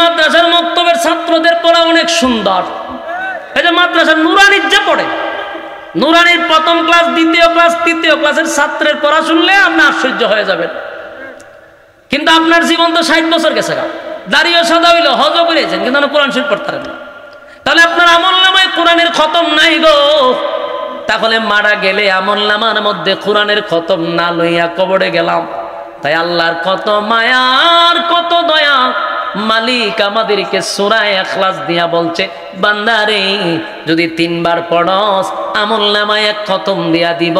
মাদ্রাসার মক্তবের ছাত্রদের পড়া অনেক সুন্দর। এই যে মাদ্রাসার নুরানির যে পড়ে, নুরানির প্রথম ক্লাস, দ্বিতীয় ক্লাস, তৃতীয় ক্লাসের ছাত্রের পড়া শুনলে আপনি আশ্চর্য হয়ে যাবেন। কিন্তু আপনার জীবন তো 60 বছর গেছে, দাঁড়িয়ে সাদা হইল, হজও করেছেন, কিন্তু কোরআন শরীফ পড়তে পারেন না। তাহলে আপনার আমলনামায় কোরআনের খতম নাই গো। তাহলে মারা গেলে আমলনামার মধ্যে কোরআনের খতম না লইয়া কবরে গেলাম। তাই আল্লাহর কত মায়ার কত দয়া, মালিক আমাদেরকে সূরা ইখলাস দিয়া বলছে, বান্দারে যদি 3 বার পড়স আমলনামায় এক খতম দিয়া দিব।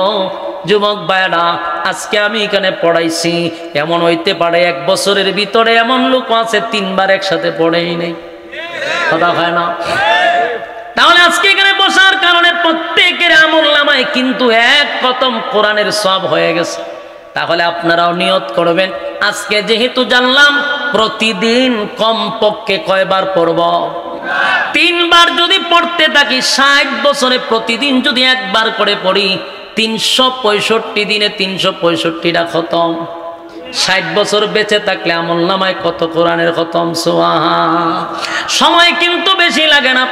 যুবক ভাইরা, আজকে আমি এখানে পড়াইছি, এমন হইতে পারে 1 বছরের ভিতরে এমন লোক আছে 3 বার একসাথে পড়েই নেই, কথা হয় না? তাহলে আজকে এখানে বসার কারণে প্রত্যেকের আমলনামায় কিন্তু এক খতম কোরআনের সওয়াব হয়ে গেছে। তাহলে আপনারাও নিয়ত করবেন, আজকে যেহেতু জানলাম প্রতিদিন কমপক্ষে কয়বার পড়ব? 3 বার যদি পড়তে থাকি, 60 বছরে প্রতিদিন যদি 1 বার করে পড়ি, 365 দিনে 365টা খতম। 60 বছর বেঁচে থাকলে আমলনামায় কত কোরআনের খতম? সুবহান। সময় কিন্তু বেশি লাগে না,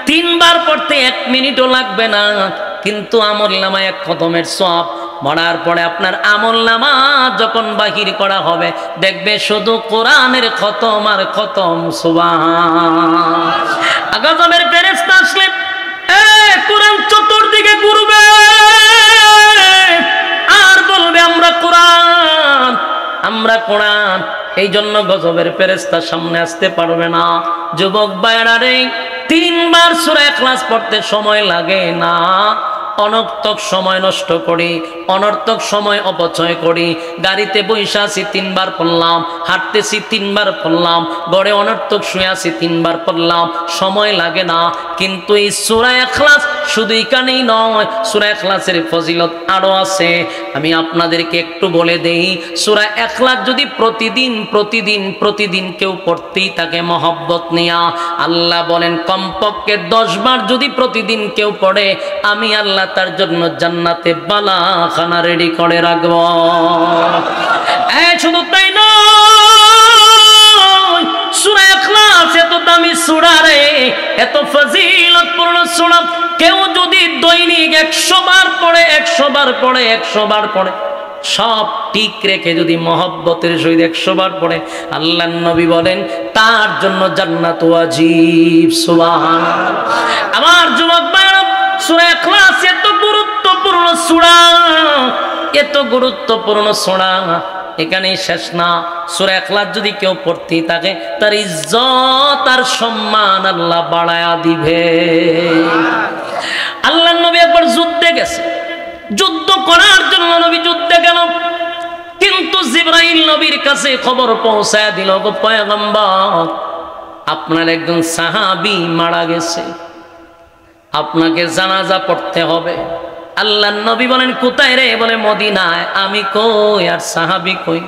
3 বার পড়তে 1 মিনিটও লাগবে না, কিন্তু আমলনামায় এক খতমের সওয়াব। মরার পরে আপনার আমলনামা যখন বাহির করা হবে, দেখবে শুধু কোরআনের খতম আর খতম। সুবহান। গজবের ফেরেশতা আসলে কোরআন চতুর্দিকে ঘুরবে আর বলবে আমরা কোরআন, আমরা কোরআন। এই জন্য গজবের ফেরেশতা সামনে আসতে পারবে না। যুবক ভাইরা রে, 3 বার সূরা ইখলাস পড়তে সময় লাগে না। অনর্থক সময় নষ্ট করি, অনর্থক সময় অপচয় করি। গাড়িতে বসে আছি 3 বার পড়লাম, হাঁটতেছি 3 বার পড়লাম, ঘরে অনর্থক শুয়ে আছি 3 বার পড়লাম, সময় লাগে না। কিন্তু এই সূরা ইখলাস শুধু এখানেই নয়, সূরা ইখলাসের ফজিলত আরো আছে। আমি আপনাদেরকে একটু বলে দেই, সূরা ইখলাস যদি প্রতিদিন প্রতিদিন প্রতিদিন কেউ পড়তেই থাকে মহব্বত নিয়া, আল্লাহ বলেন কমপক্ষে 10 বার যদি প্রতিদিন কেউ পড়ে, আমি আল্লাহ তার জন্য জান্নাতে বালাখানা রেডি করে রাখব। শুধু তাই নয়, সূরা ইখলাস এত দামি সূরা রে, এত ফজিলতপূর্ণ সূরা। কেউ যদি দৈনিক 100 বার পড়ে, 100 বার পড়ে, 100 বার পড়ে, সব ঠিক রেখে যদি মহব্বতের সহিত 100 বার পড়ে, আল্লাহর নবী বলেন তার জন্য জান্নাত ওয়াজিব। সুবহানাল্লাহ। আমার যুবক ভাইরা, সূরা ইখলাস এত গুরুত্বপূর্ণ সূরা, এত গুরুত্বপূর্ণ সূরা, এখানেই শেষ না। সূরা ইখলাস যদি কেউ পড়তে থাকে, তার ইজ্জত আর সম্মান আল্লাহ বাড়ায়া দিবে। আল্লাহর নবী একবার যুদ্ধে গেছে, যুদ্ধ করার জন্য নবী যুদ্ধে গেল, কিন্তু জিবরাইল নবীর কাছে খবর পৌঁছায় দিল, গো পয়গম্বর, আপনার একজন সাহাবী মারা গেছে, আপনাকে জানাজা পড়তে হবে। আল্লাহর নবী বলেন কোথায় রে? বলে মদিনায়। আমি কই আর সাহাবী কই?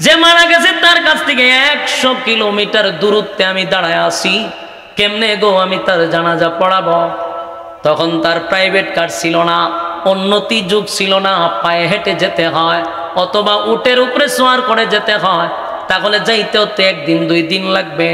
যে মারা গেছে তার কাছ থেকে 100 কিলোমিটার দূরত্বে আমি দাঁড়ায় আছি, কেমনে গো আমি তার জানাজা পড়াবো? তখন তার প্রাইভেট কার ছিল না, উন্নতি যুগ ছিল না, পায়ে হেঁটে যেতে হয় অথবা উটের উপরে সওয়ার করে যেতে হয়। তাহলে যাইতেও তো 1 দিন 2 দিন লাগবে।